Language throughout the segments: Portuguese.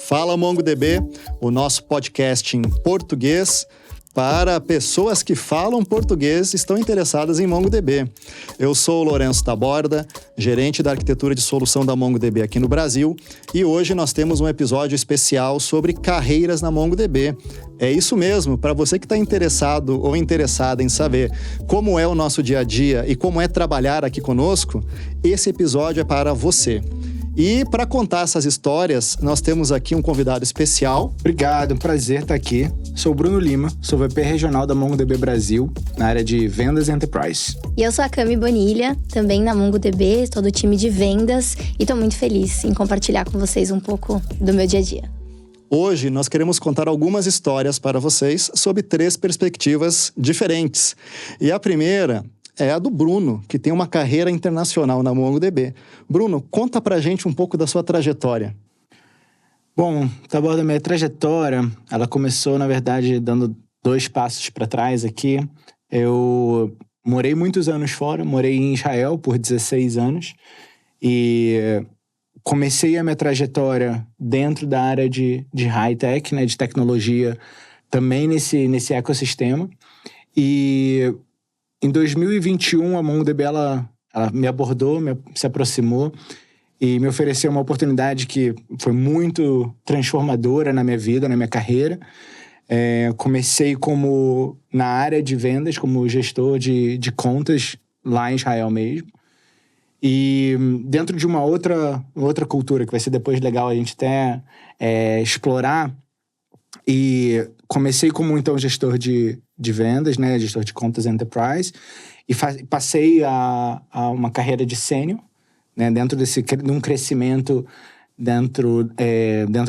Fala MongoDB, o nosso podcast em português para pessoas que falam português e estão interessadas em MongoDB. Eu sou o Lourenço Taborda, gerente da arquitetura de solução da MongoDB aqui no Brasil, e hoje nós temos um episódio especial sobre carreiras na MongoDB. É isso mesmo, para você que está interessado ou interessada em saber como é o nosso dia a dia e como é trabalhar aqui conosco, esse episódio é para você. E para contar essas histórias, nós temos aqui um convidado especial. Obrigado, um prazer estar aqui. Sou o Bruno Lima, sou VP regional da MongoDB Brasil, na área de vendas e enterprise. E eu sou a Cami Bonilha, também na MongoDB, estou do time de vendas e estou muito feliz em compartilhar com vocês um pouco do meu dia a dia. Hoje nós queremos contar algumas histórias para vocês sob 3 perspectivas diferentes. E a primeira é a do Bruno, que tem uma carreira internacional na MongoDB. Bruno, conta pra gente um pouco da sua trajetória. Bom, tá bom, da minha trajetória, ela começou, na verdade, dando 2 passos para trás aqui. Eu morei muitos anos fora, morei em Israel por 16 anos e comecei a minha trajetória dentro da área de high-tech, né, de tecnologia, também nesse ecossistema. E em 2021, a MongoDB ela me abordou, se aproximou e me ofereceu uma oportunidade que foi muito transformadora na minha vida, na minha carreira. Comecei na área de vendas, como gestor de contas lá em Israel mesmo. E dentro de uma outra cultura, que vai ser depois legal a gente até explorar. E comecei como, então, gestor de vendas, né? Gestor de contas enterprise. E passei a uma carreira de sênior, né? Dentro de um crescimento dentro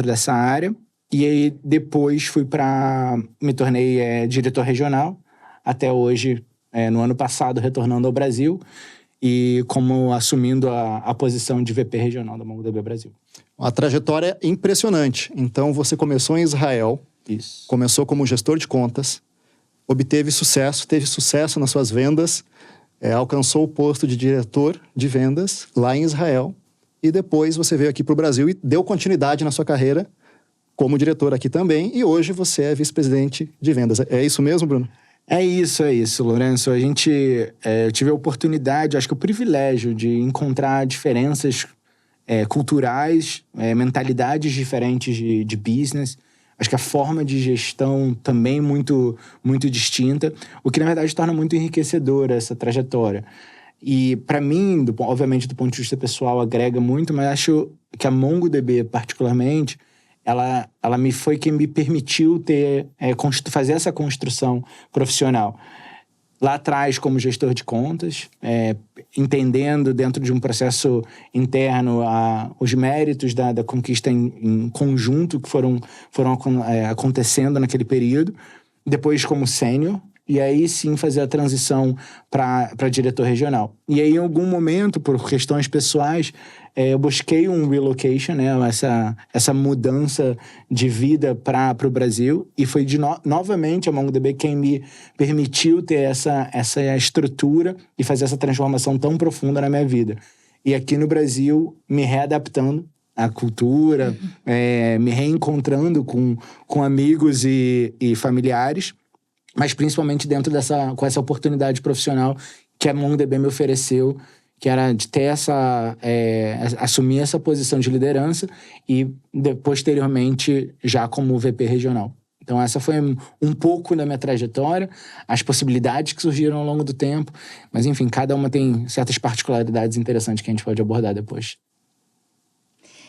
dessa área. E aí, depois, me tornei diretor regional. Até hoje, no ano passado, retornando ao Brasil. E assumindo a posição de VP regional da MongoDB Brasil. Uma trajetória impressionante. Então, você começou em Israel. Isso. Começou como gestor de contas. Teve sucesso nas suas vendas. Alcançou o posto de diretor de vendas lá em Israel. E depois você veio aqui para o Brasil e deu continuidade na sua carreira como diretor aqui também. E hoje você é vice-presidente de vendas. É isso mesmo, Bruno? É isso, Lourenço. Eu tive a oportunidade, acho que o privilégio de encontrar diferenças culturais, mentalidades diferentes de business. Acho que a forma de gestão também muito, muito distinta, o que, na verdade, torna muito enriquecedora essa trajetória. E, para mim, obviamente, do ponto de vista pessoal, agrega muito, mas acho que a MongoDB, particularmente, ela foi quem me permitiu fazer essa construção profissional. Lá atrás, como gestor de contas, entendendo dentro de um processo interno os méritos da conquista em conjunto que foram acontecendo naquele período. Depois, como sênior, e aí sim fazer a transição para diretor regional. E aí, em algum momento, por questões pessoais, eu busquei um relocation, né, essa mudança de vida para o Brasil, e foi novamente a MongoDB quem me permitiu ter essa estrutura e fazer essa transformação tão profunda na minha vida. E aqui no Brasil, me readaptando à cultura, me reencontrando com amigos e familiares, mas principalmente com essa oportunidade profissional que a MongoDB me ofereceu, que era de ter assumir essa posição de liderança e, posteriormente, já como VP regional. Então, essa foi um pouco da minha trajetória, as possibilidades que surgiram ao longo do tempo, mas, enfim, cada uma tem certas particularidades interessantes que a gente pode abordar depois.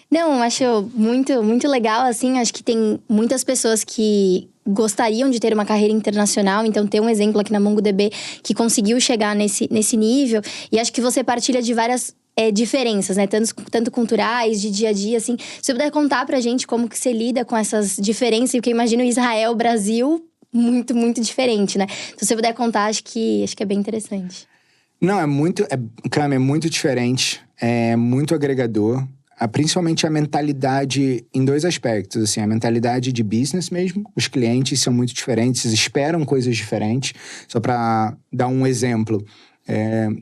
Não, acho muito, muito legal, assim, acho que tem muitas pessoas que gostariam de ter uma carreira internacional, então ter um exemplo aqui na MongoDB que conseguiu chegar nesse nível, e acho que você partilha de várias diferenças, né, tanto culturais, de dia a dia, assim. Se você puder contar pra gente como que você lida com essas diferenças, porque eu imagino Israel, Brasil, muito, muito diferente, né? Se você puder contar, acho que é bem interessante. Não, é muito diferente, é muito agregador. Principalmente a mentalidade em 2 aspectos, assim, a mentalidade de business mesmo. Os clientes são muito diferentes, esperam coisas diferentes. Só para dar um exemplo,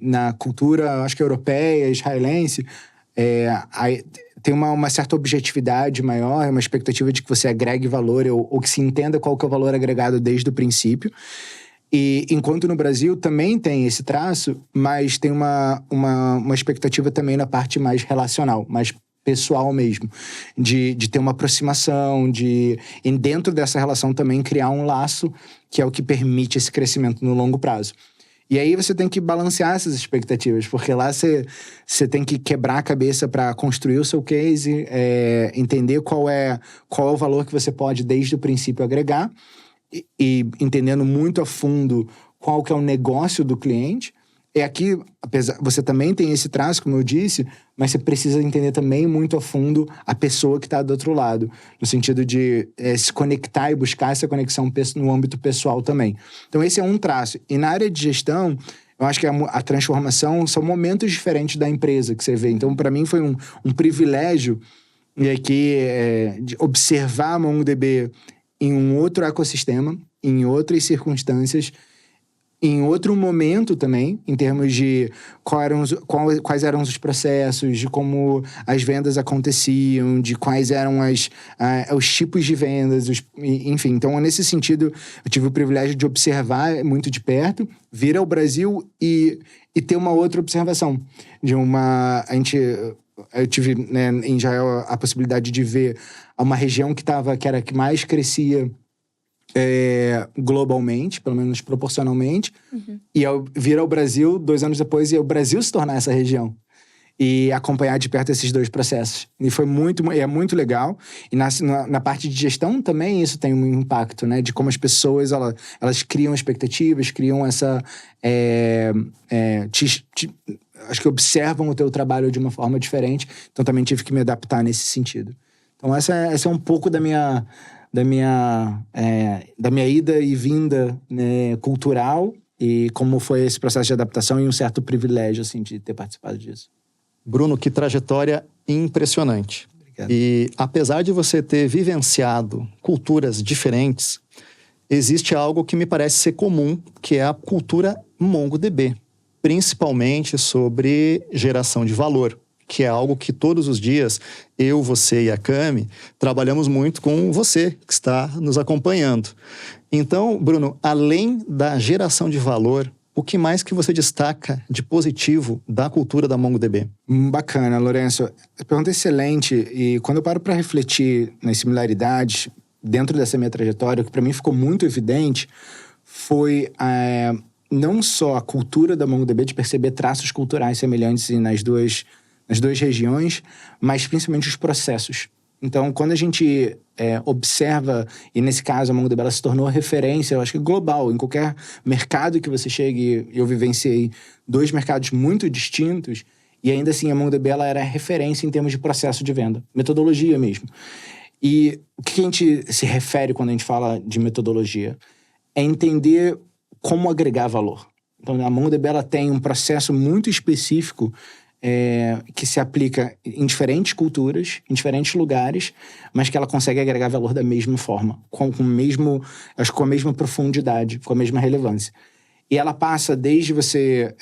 na cultura, acho que europeia, israelense, tem uma certa objetividade maior, uma expectativa de que você agregue valor ou que se entenda qual que é o valor agregado desde o princípio. E enquanto no Brasil também tem esse traço, mas tem uma expectativa também na parte mais relacional, mais pessoal mesmo, de ter uma aproximação, e dentro dessa relação também criar um laço, que é o que permite esse crescimento no longo prazo. E aí você tem que balancear essas expectativas, porque lá você tem que quebrar a cabeça para construir o seu case, entender qual é o valor que você pode desde o princípio agregar, e entendendo muito a fundo qual que é o negócio do cliente. E aqui, você também tem esse traço, como eu disse, mas você precisa entender também muito a fundo a pessoa que está do outro lado, no sentido de se conectar e buscar essa conexão no âmbito pessoal também. Então esse é um traço. E na área de gestão, eu acho que a transformação são momentos diferentes da empresa que você vê. Então, para mim, foi um privilégio aqui, de observar a MongoDB em um outro ecossistema, em outras circunstâncias, em outro momento também, em termos de quais eram os processos, de como as vendas aconteciam, de quais eram os tipos de vendas, enfim. Então, nesse sentido, eu tive o privilégio de observar muito de perto, vir ao Brasil e ter uma outra observação. Eu tive, né, em Israel a possibilidade de ver uma região que era a que mais crescia globalmente, pelo menos proporcionalmente, e ao vir ao Brasil 2 anos depois, e o Brasil se tornar essa região e acompanhar de perto esses 2 processos. E foi é muito legal. E na parte de gestão também isso tem um impacto, né? De como as pessoas, elas criam expectativas, criam essa... acho que observam o teu trabalho de uma forma diferente. Então também tive que me adaptar nesse sentido. Então essa é um pouco da minha ida e vinda, né, cultural, e como foi esse processo de adaptação, e um certo privilégio, assim, de ter participado disso. Bruno, que trajetória impressionante. Obrigado. E apesar de você ter vivenciado culturas diferentes, existe algo que me parece ser comum, que é a cultura MongoDB, principalmente sobre geração de valor, que é algo que todos os dias, eu, você e a Cami, trabalhamos muito com você, que está nos acompanhando. Então, Bruno, além da geração de valor, o que mais que você destaca de positivo da cultura da MongoDB? Bacana, Lourenço. Pergunta excelente. E quando eu paro para refletir nas similaridades dentro dessa minha trajetória, o que para mim ficou muito evidente foi não só a cultura da MongoDB, de perceber traços culturais semelhantes nas duas regiões, mas principalmente os processos. Então, quando a gente observa, e nesse caso a MongoDB ela se tornou referência, eu acho que global, em qualquer mercado que você chegue, eu vivenciei 2 mercados muito distintos, e ainda assim a MongoDB ela era referência em termos de processo de venda, metodologia mesmo. E o que a gente se refere quando a gente fala de metodologia? É entender como agregar valor. Então, a MongoDB ela tem um processo muito específico que se aplica em diferentes culturas, em diferentes lugares, mas que ela consegue agregar valor da mesma forma, com a mesma profundidade, com a mesma relevância. E ela passa desde você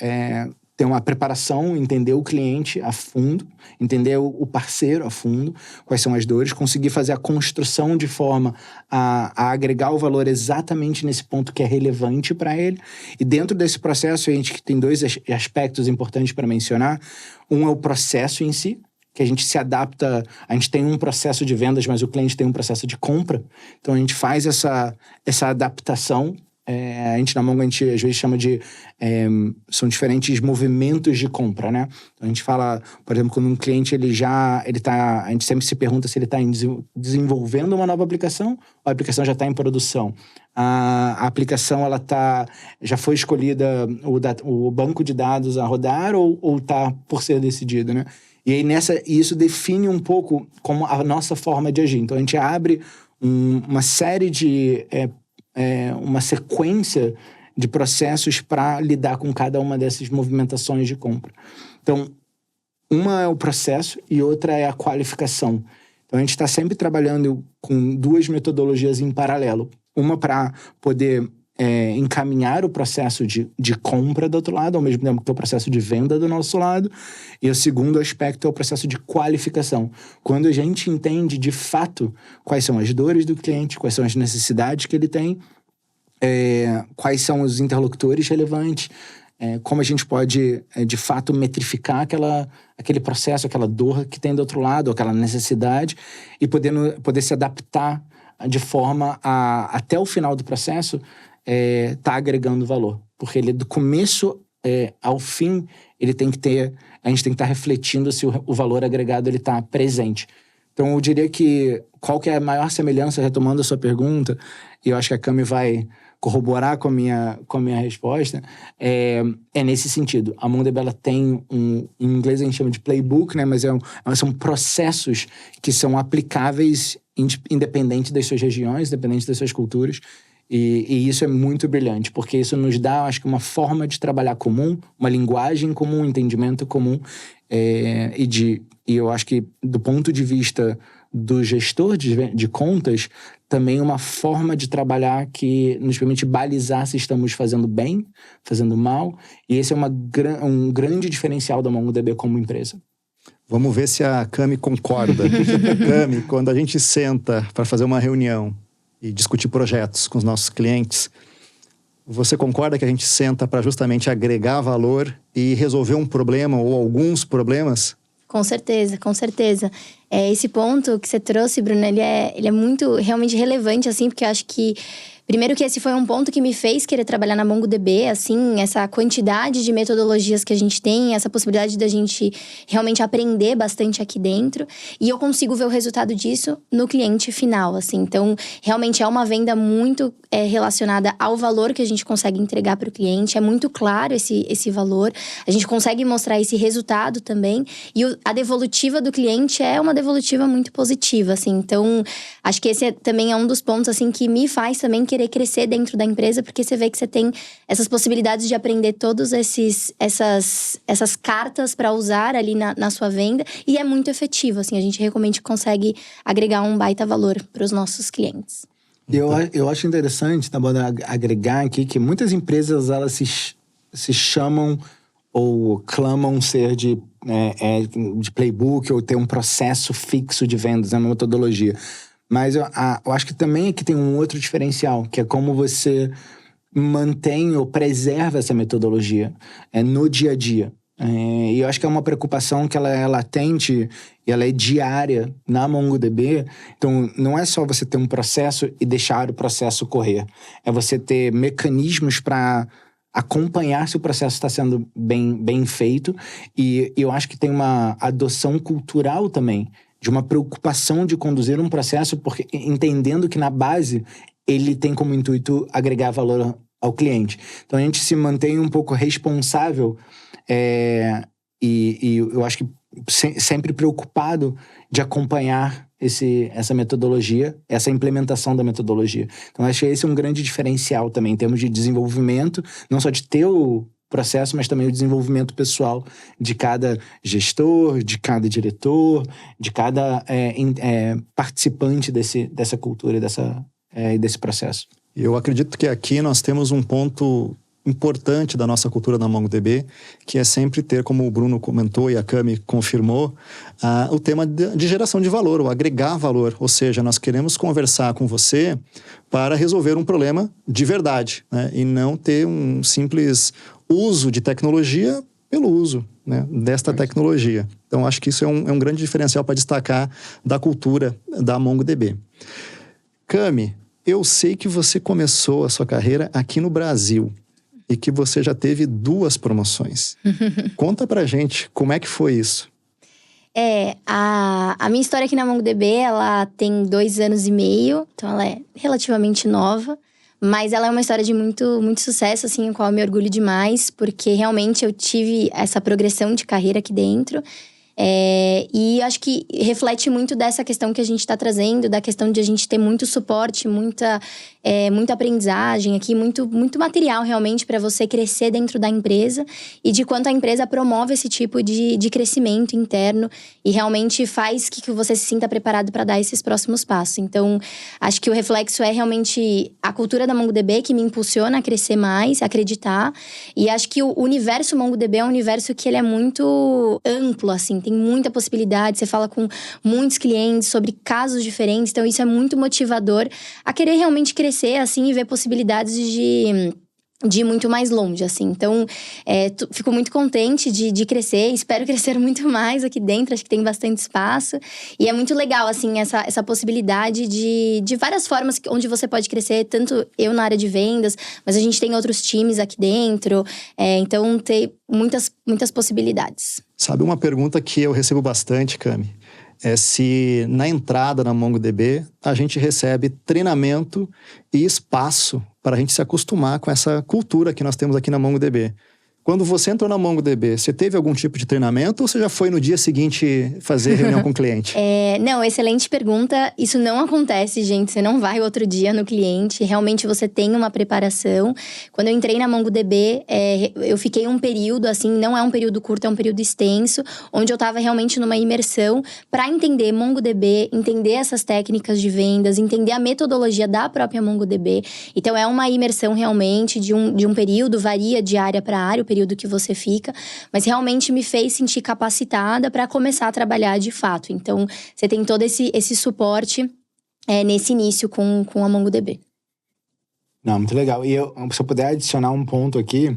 ter uma preparação, entender o cliente a fundo, entender o parceiro a fundo, quais são as dores, conseguir fazer a construção de forma a agregar o valor exatamente nesse ponto que é relevante para ele. E dentro desse processo, a gente tem 2 aspectos importantes para mencionar. Um é o processo em si, que a gente se adapta, a gente tem um processo de vendas, mas o cliente tem um processo de compra. Então a gente faz essa adaptação. A gente na Mongo, a gente às vezes chama de... são diferentes movimentos de compra, né? Então, a gente fala, por exemplo, quando um cliente, a gente sempre se pergunta se ele está desenvolvendo uma nova aplicação ou a aplicação já está em produção. A aplicação, já foi escolhida o banco de dados a rodar ou está por ser decidido, né? E aí isso define um pouco como a nossa forma de agir. Então, a gente abre uma série de... uma sequência de processos para lidar com cada uma dessas movimentações de compra. Então, uma é o processo e outra é a qualificação. Então, a gente está sempre trabalhando com 2 metodologias em paralelo. Uma para poder encaminhar o processo de compra do outro lado, ao mesmo tempo que o processo de venda do nosso lado. E o segundo aspecto é o processo de qualificação. Quando a gente entende, de fato, quais são as dores do cliente, quais são as necessidades que ele tem, quais são os interlocutores relevantes, como a gente pode, de fato, metrificar aquele processo, aquela dor que tem do outro lado, aquela necessidade, e poder se adaptar de forma a, até o final do processo, tá agregando valor. Porque ele, do começo ao fim, a gente tem que estar refletindo se o valor agregado ele tá presente. Então, eu diria que qual que é a maior semelhança, retomando a sua pergunta, e eu acho que a Cami vai corroborar com a minha resposta, é nesse sentido. A MongoDB tem em inglês a gente chama de playbook, né? Mas são processos que são aplicáveis independente das suas regiões, independente das suas culturas. E isso é muito brilhante, porque isso nos dá, acho que, uma forma de trabalhar comum, uma linguagem comum, um entendimento comum. E eu acho que, do ponto de vista do gestor de contas, também uma forma de trabalhar que nos permite balizar se estamos fazendo bem, fazendo mal. E esse é um grande diferencial da MongoDB como empresa. Vamos ver se a Cami concorda. Cami, quando a gente senta para fazer uma reunião e discutir projetos com os nossos clientes, você concorda que a gente senta para justamente agregar valor e resolver um problema ou alguns problemas? Com certeza, com certeza. Esse ponto que você trouxe, Bruno, ele é muito realmente relevante, assim, porque eu acho que primeiro que esse foi um ponto que me fez querer trabalhar na MongoDB, assim, essa quantidade de metodologias que a gente tem, essa possibilidade da gente realmente aprender bastante aqui dentro. E eu consigo ver o resultado disso no cliente final, assim. Então, realmente é uma venda muito relacionada ao valor que a gente consegue entregar para o cliente. É muito claro esse valor. A gente consegue mostrar esse resultado também. E a devolutiva do cliente é uma devolutiva muito positiva, assim. Então, acho que esse também é um dos pontos, assim, que me faz também querer crescer dentro da empresa, porque você vê que você tem essas possibilidades de aprender todas essas cartas para usar ali na sua venda, e é muito efetivo, assim, a gente realmente consegue agregar um baita valor para os nossos clientes. Eu acho interessante, tá bom, agregar aqui que muitas empresas, elas se chamam ou clamam ser de playbook ou ter um processo fixo de vendas, uma metodologia. Mas eu acho que também aqui tem um outro diferencial, que é como você mantém ou preserva essa metodologia no dia a dia. E eu acho que é uma preocupação que ela é latente e ela é diária na MongoDB. Então, não é só você ter um processo e deixar o processo correr. É você ter mecanismos para acompanhar se o processo está sendo bem feito. E eu acho que tem uma adoção cultural também, de uma preocupação de conduzir um processo, porque entendendo que na base ele tem como intuito agregar valor ao cliente. Então a gente se mantém um pouco responsável e eu acho que sempre preocupado de acompanhar essa metodologia, essa implementação da metodologia. Então acho que esse é um grande diferencial também em termos de desenvolvimento, não só de ter o processo, mas também o desenvolvimento pessoal de cada gestor, de cada diretor, de cada participante dessa cultura e desse processo. Eu acredito que aqui nós temos um ponto importante da nossa cultura na MongoDB, que é sempre ter, como o Bruno comentou e a Cami confirmou, o tema de geração de valor, ou agregar valor. Ou seja, nós queremos conversar com você para resolver um problema de verdade, né? E não ter um simples uso de tecnologia pelo uso, né, desta tecnologia. Então, acho que isso é um grande diferencial para destacar da cultura da MongoDB. Cami, eu sei que você começou a sua carreira aqui no Brasil e que você já teve 2 promoções. Conta pra gente como é que foi isso. A minha história aqui na MongoDB, ela tem 2 anos e meio, então ela é relativamente nova. Mas ela é uma história de muito, muito sucesso, assim, com a qual eu me orgulho demais, porque realmente eu tive essa progressão de carreira aqui dentro. E acho que reflete muito dessa questão que a gente está trazendo, da questão de a gente ter muito suporte, muita aprendizagem aqui, muito material realmente para você crescer dentro da empresa e de quanto a empresa promove esse tipo de crescimento interno e realmente faz que você se sinta preparado para dar esses próximos passos. Então, acho que o reflexo é realmente a cultura da MongoDB que me impulsiona a crescer mais, a acreditar. E acho que o universo MongoDB é um universo que ele é muito amplo, assim, tem muita possibilidade. Você fala com muitos clientes sobre casos diferentes, então isso é muito motivador a querer realmente crescer, assim, e ver possibilidades de ir muito mais longe, assim. Então, fico muito contente de crescer, espero crescer muito mais aqui dentro, acho que tem bastante espaço. E é muito legal, assim, essa possibilidade de várias formas onde você pode crescer, tanto eu na área de vendas, mas a gente tem outros times aqui dentro, então tem muitas possibilidades. Sabe uma pergunta que eu recebo bastante, Cami? É se na entrada na MongoDB a gente recebe treinamento e espaço para a gente se acostumar com essa cultura que nós temos aqui na MongoDB. Quando você entrou na MongoDB, você teve algum tipo de treinamento ou você já foi no dia seguinte fazer reunião com o cliente? Não, excelente pergunta. Isso não acontece, gente. Você não vai outro dia no cliente. Realmente você tem uma preparação. Quando eu entrei na MongoDB, eu fiquei um período, assim, não é um período curto, é um período extenso, onde eu estava realmente numa imersão para entender MongoDB, entender essas técnicas de vendas, entender a metodologia da própria MongoDB. Então, é uma imersão realmente de um período, varia de área para área, o período que você fica, mas realmente me fez sentir capacitada para começar a trabalhar de fato. Então, você tem todo esse suporte nesse início com a MongoDB. Não, muito legal. E se eu puder adicionar um ponto aqui,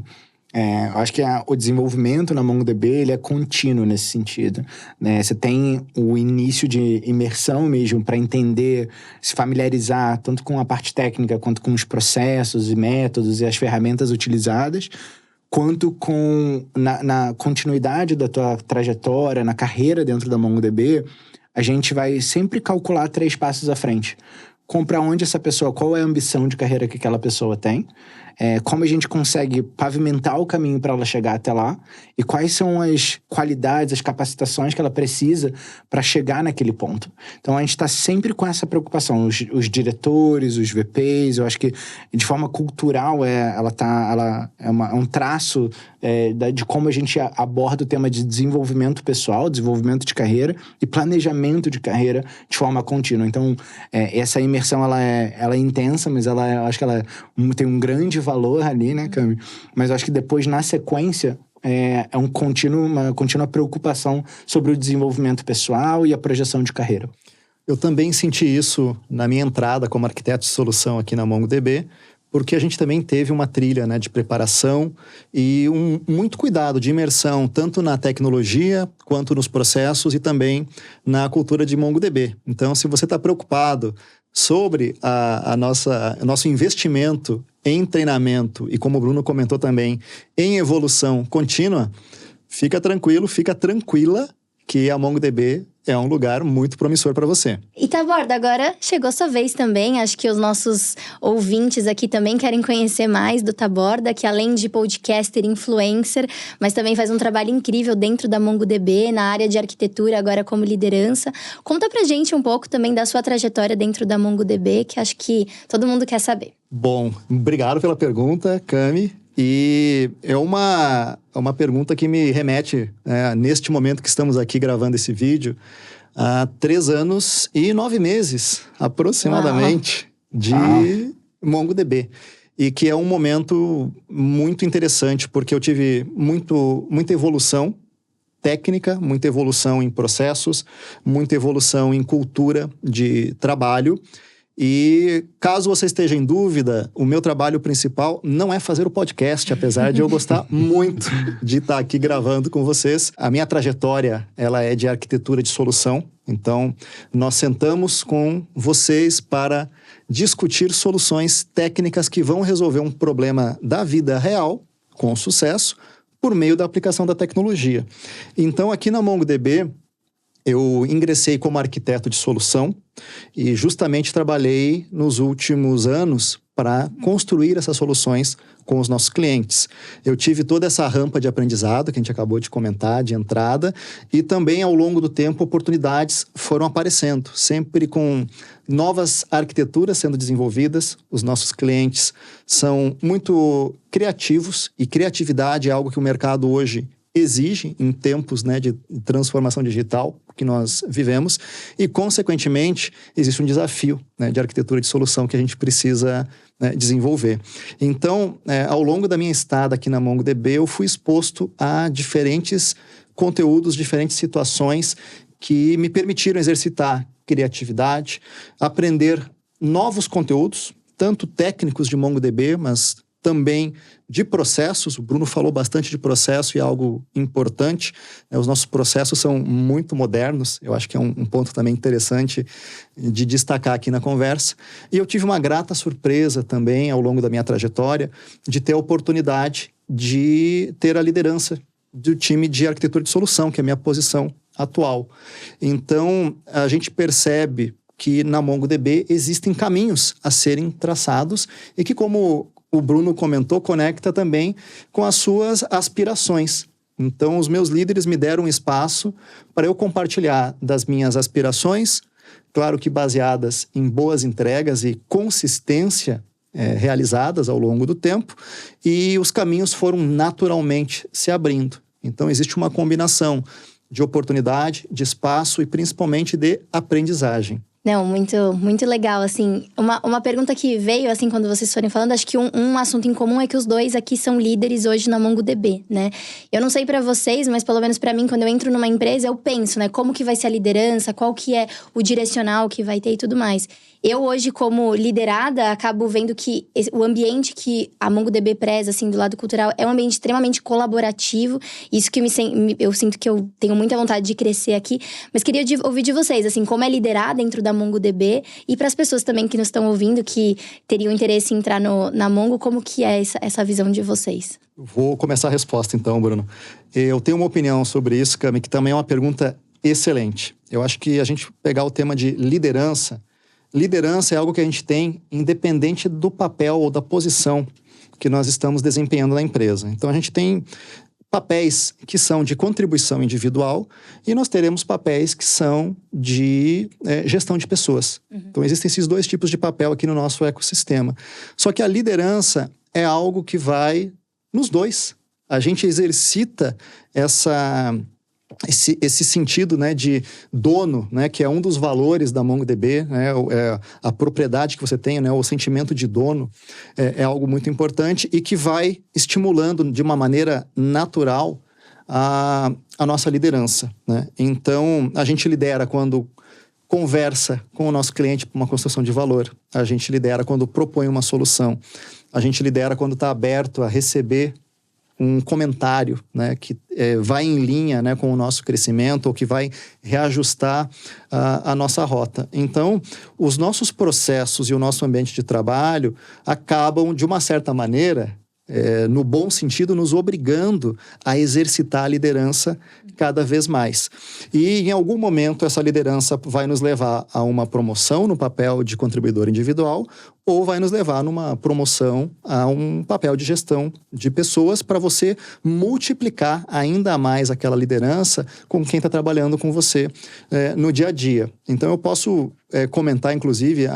eu acho que o desenvolvimento na MongoDB ele é contínuo nesse sentido, né? Você tem o início de imersão mesmo para entender, se familiarizar tanto com a parte técnica quanto com os processos e métodos e as ferramentas utilizadas, quanto na continuidade da tua trajetória, na carreira dentro da MongoDB, a gente vai sempre calcular 3 passos à frente. Para onde essa pessoa, qual é a ambição de carreira que aquela pessoa tem, como a gente consegue pavimentar o caminho para ela chegar até lá e quais são as qualidades, as capacitações que ela precisa para chegar naquele ponto. Então, a gente está sempre com essa preocupação. Os diretores, os VPs, eu acho que de forma cultural ela é um traço de como a gente aborda o tema de desenvolvimento pessoal, desenvolvimento de carreira e planejamento de carreira de forma contínua. Então, essa imersão ela é intensa, mas eu acho que ela tem um grande valor ali, né, Cami? Mas eu acho que depois, na sequência, uma contínua preocupação sobre o desenvolvimento pessoal e a projeção de carreira. Eu também senti isso na minha entrada como arquiteto de solução aqui na MongoDB, porque a gente também teve uma trilha, né, de preparação e muito cuidado de imersão, tanto na tecnologia, quanto nos processos e também na cultura de MongoDB. Então, se você está preocupado sobre o nosso investimento em treinamento e, como o Bruno comentou também, em evolução contínua, fica tranquilo, fica tranquila que a MongoDB é um lugar muito promissor para você. E Taborda, agora chegou sua vez também. Acho que os nossos ouvintes aqui também querem conhecer mais do Taborda, que além de podcaster, influencer, mas também faz um trabalho incrível dentro da MongoDB, na área de arquitetura, agora como liderança. Conta pra gente um pouco também da sua trajetória dentro da MongoDB, que acho que todo mundo quer saber. Bom, obrigado pela pergunta, Cami. E é uma pergunta que me remete, neste momento que estamos aqui gravando esse vídeo, há 3 anos e 9 meses, aproximadamente, de MongoDB. E que é um momento muito interessante, porque eu tive muita evolução técnica, muita evolução em processos, muita evolução em cultura de trabalho. E caso você esteja em dúvida, o meu trabalho principal não é fazer o podcast, apesar de eu gostar muito de estar aqui gravando com vocês. A minha trajetória, ela é de arquitetura de solução. Então, nós sentamos com vocês para discutir soluções técnicas que vão resolver um problema da vida real, com sucesso, por meio da aplicação da tecnologia. Então, aqui na MongoDB, eu ingressei como arquiteto de solução e justamente trabalhei nos últimos anos para construir essas soluções com os nossos clientes. Eu tive toda essa rampa de aprendizado que a gente acabou de comentar, de entrada, e também ao longo do tempo oportunidades foram aparecendo, sempre com novas arquiteturas sendo desenvolvidas. Os nossos clientes são muito criativos e criatividade é algo que o mercado hoje exige em tempos, né, de transformação digital que nós vivemos e, consequentemente, existe um desafio, né, de arquitetura de solução que a gente precisa, né, desenvolver. Então, ao longo da minha estada aqui na MongoDB, eu fui exposto a diferentes conteúdos, diferentes situações que me permitiram exercitar criatividade, aprender novos conteúdos, tanto técnicos de MongoDB, mas também de processos. O Bruno falou bastante de processo e é algo importante. Os nossos processos são muito modernos. Eu acho que é um ponto também interessante de destacar aqui na conversa. E eu tive uma grata surpresa também ao longo da minha trajetória de ter a oportunidade de ter a liderança do time de arquitetura de solução, que é a minha posição atual. Então, a gente percebe que na MongoDB existem caminhos a serem traçados e que, como o Bruno comentou, conecta também com as suas aspirações. Então, os meus líderes me deram um espaço para eu compartilhar das minhas aspirações, claro que baseadas em boas entregas e consistência realizadas ao longo do tempo, e os caminhos foram naturalmente se abrindo. Então, existe uma combinação de oportunidade, de espaço e principalmente de aprendizagem. Não, muito legal, assim. Uma pergunta que veio, assim, quando vocês forem falando, acho que um assunto em comum é que os dois aqui são líderes hoje na MongoDB, né? Eu não sei pra vocês, mas pelo menos pra mim, quando eu entro numa empresa, eu penso, né? Como que vai ser a liderança, qual que é o direcional que vai ter e tudo mais. Eu hoje, como liderada, acabo vendo que o ambiente que a MongoDB preza, assim, do lado cultural, é um ambiente extremamente colaborativo. Isso que eu sinto que eu tenho muita vontade de crescer aqui. Mas queria ouvir de vocês, assim, como é liderar dentro da MongoDB e para as pessoas também que nos estão ouvindo, que teriam interesse em entrar na Mongo, como que é essa visão de vocês? Vou começar a resposta então, Bruno. Eu tenho uma opinião sobre isso, Cami, que também é uma pergunta excelente. Eu acho que a gente pegar o tema de liderança é algo que a gente tem independente do papel ou da posição que nós estamos desempenhando na empresa. Então, a gente tem papéis que são de contribuição individual e nós teremos papéis que são de gestão de pessoas. Então, existem esses dois tipos de papel aqui no nosso ecossistema. Só que a liderança é algo que vai nos dois. A gente exercita esse sentido, né, de dono, né, que é um dos valores da MongoDB, né, a propriedade que você tem, né, o sentimento de dono é algo muito importante e que vai estimulando de uma maneira natural a nossa liderança, né? Então, a gente lidera quando conversa com o nosso cliente para uma construção de valor. A gente lidera quando propõe uma solução. A gente lidera quando está aberto a receber um comentário, né, que vai em linha, né, com o nosso crescimento ou que vai reajustar a nossa rota. Então, os nossos processos e o nosso ambiente de trabalho acabam, de uma certa maneira, no bom sentido, nos obrigando a exercitar a liderança cada vez mais. E, em algum momento, essa liderança vai nos levar a uma promoção no papel de contribuidor individual ou vai nos levar numa promoção a um papel de gestão de pessoas para você multiplicar ainda mais aquela liderança com quem está trabalhando com você no dia a dia. Então, eu posso comentar, inclusive,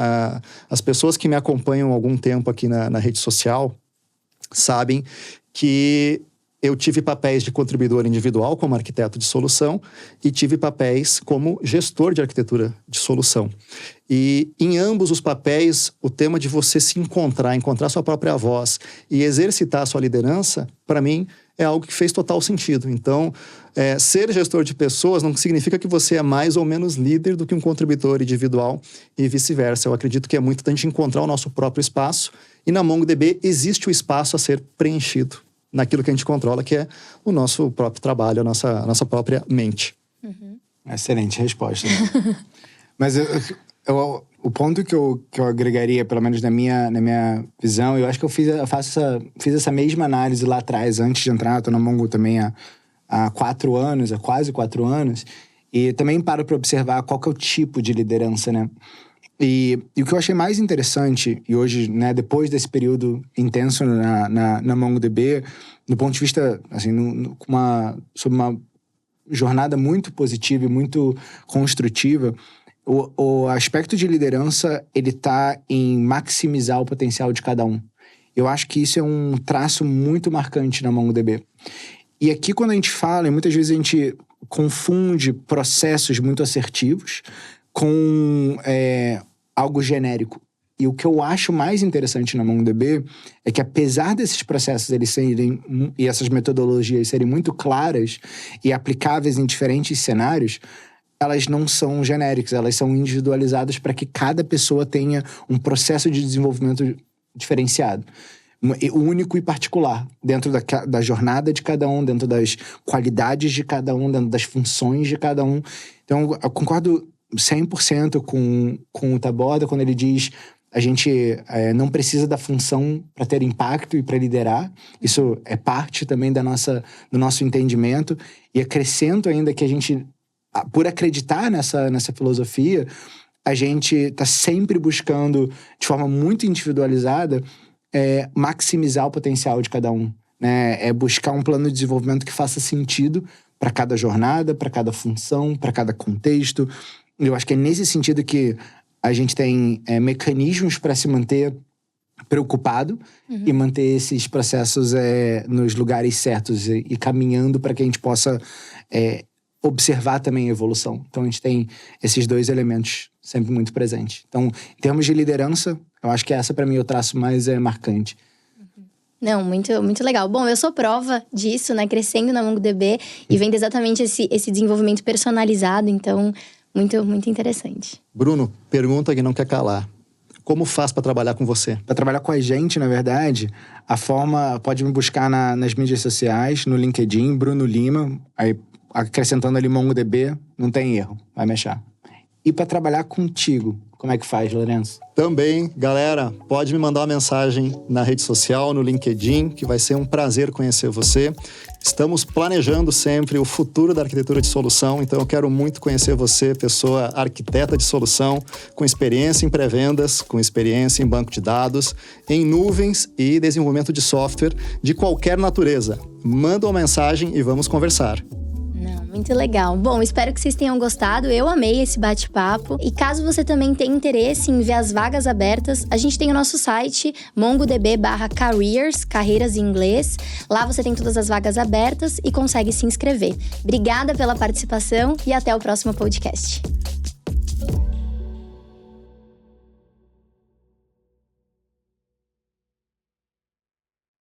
as pessoas que me acompanham há algum tempo aqui na rede social sabem que eu tive papéis de contribuidor individual como arquiteto de solução e tive papéis como gestor de arquitetura de solução. E em ambos os papéis, o tema de você se encontrar sua própria voz e exercitar a sua liderança, para mim, é algo que fez total sentido. Então, ser gestor de pessoas não significa que você é mais ou menos líder do que um contribuidor individual e vice-versa. Eu acredito que é muito importante encontrar o nosso próprio espaço e na MongoDB existe o espaço a ser preenchido naquilo que a gente controla, que é o nosso próprio trabalho, a nossa própria mente. Excelente resposta. Mas o ponto que eu agregaria, pelo menos na minha visão, eu acho que eu fiz essa mesma análise lá atrás, antes de entrar. Estou na Mongo também há 4 anos, há quase 4 anos. E também paro para observar qual que é o tipo de liderança, né? E o que eu achei mais interessante, e hoje, né, depois desse período intenso na MongoDB, do ponto de vista, assim, sobre uma jornada muito positiva e muito construtiva, o aspecto de liderança, ele tá em maximizar o potencial de cada um. Eu acho que isso é um traço muito marcante na MongoDB. E aqui, quando a gente fala, e muitas vezes a gente confunde processos muito assertivos com algo genérico. E o que eu acho mais interessante na MongoDB é que, apesar desses processos e essas metodologias serem muito claras e aplicáveis em diferentes cenários, elas não são genéricas, elas são individualizadas para que cada pessoa tenha um processo de desenvolvimento diferenciado, único e particular, dentro da jornada de cada um, dentro das qualidades de cada um, dentro das funções de cada um. Então, eu concordo 100% com o Taborda quando ele diz a gente não precisa da função para ter impacto e para liderar. Isso é parte também do nosso entendimento. E acrescento ainda que a gente, por acreditar nessa filosofia, a gente está sempre buscando, de forma muito individualizada, maximizar o potencial de cada um. Né? É buscar um plano de desenvolvimento que faça sentido para cada jornada, para cada função, para cada contexto. Eu acho que é nesse sentido que a gente tem mecanismos para se manter preocupado e manter esses processos nos lugares certos e caminhando para que a gente possa observar também a evolução. Então, a gente tem esses dois elementos sempre muito presentes. Então, em termos de liderança, eu acho que essa, para mim, é o traço mais marcante. Não, muito, muito legal. Bom, eu sou prova disso, né? Crescendo na MongoDB e vendo exatamente esse desenvolvimento personalizado. Então, muito, muito interessante. Bruno, pergunta que não quer calar. Como faz para trabalhar com você? Para trabalhar com a gente, na verdade, a forma pode me buscar nas mídias sociais, no LinkedIn, Bruno Lima, aí acrescentando ali MongoDB, não tem erro, vai me achar. E para trabalhar contigo, como é que faz, Lourenço? Também, galera, pode me mandar uma mensagem na rede social, no LinkedIn, que vai ser um prazer conhecer você. Estamos planejando sempre o futuro da arquitetura de solução, então eu quero muito conhecer você, pessoa arquiteta de solução, com experiência em pré-vendas, com experiência em banco de dados, em nuvens e desenvolvimento de software de qualquer natureza. Manda uma mensagem e vamos conversar. Muito legal. Bom, espero que vocês tenham gostado. Eu amei esse bate-papo. E caso você também tenha interesse em ver as vagas abertas, a gente tem o nosso site mongodb/careers, carreiras em inglês. Lá você tem todas as vagas abertas e consegue se inscrever. Obrigada pela participação e até o próximo podcast.